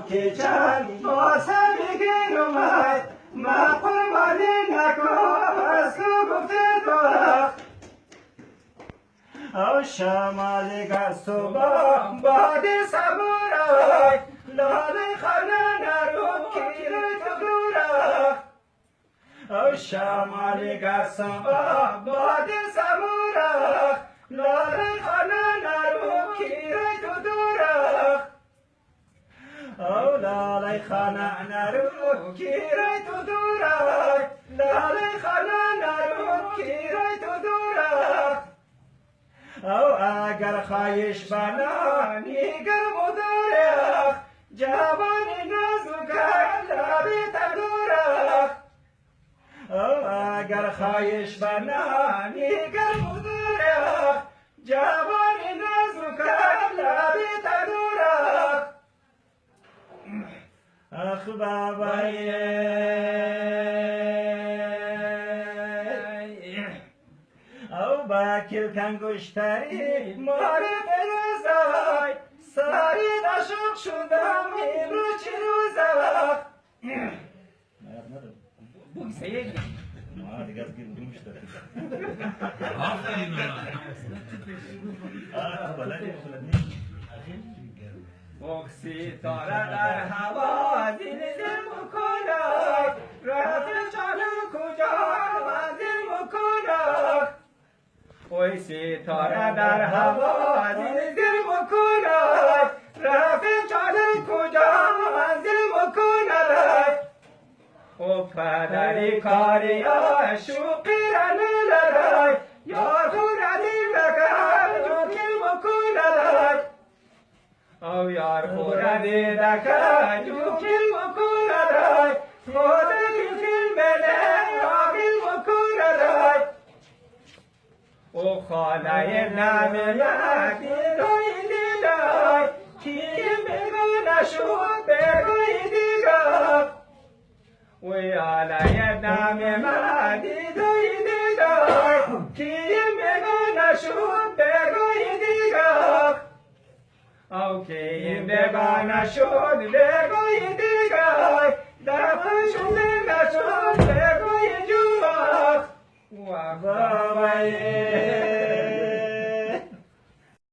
که چند باسم بگیر اومد ما قربانی نکن از تو گفته تو او شمالی گر صبح باد سبورای لاله خانه نرو کیره تو دورا او شمالی گر صبح باد سبورای لاله خانه نرو کیره تو دورا او لاله خانه نرو کیره تو دورا لاله خانه نرو کیره تو دورا او اگر خواهش بنانی گر مدارخ جوانی نزوکر لبی تدورخ او اگر خواهش بنانی گر مدارخ جوانی نزوکر لبی تدورخ اخ بابایه او با کلکن گشتری ماره فرزای ساری نشق شدم امرو چی روزا بوکسه ما دیگه از گیر بودیم شده آفرین بلدی بوکسی تاره در هوا دین دل مکنای رفت جانو کجا منزل مکنای اوی ستاره در هوا دل مکنای رفت جانو کجا منزل مکنای او پدری کاری شوقی را نلرای یار خود عدیم لکر جوکل مکنای او یار خود دکر جوکل مکنای خود جوکل بله راگل مکنای او خانه نمیدی روی دیدای کیم بگو نشود بگوی دیگر وی آلای نمیدی روی دیدای کیم بگو نشود بگوی دیگر او کیم بگو نشود بگوی دیگر دفع شده نشود بگوی جوار و بابایه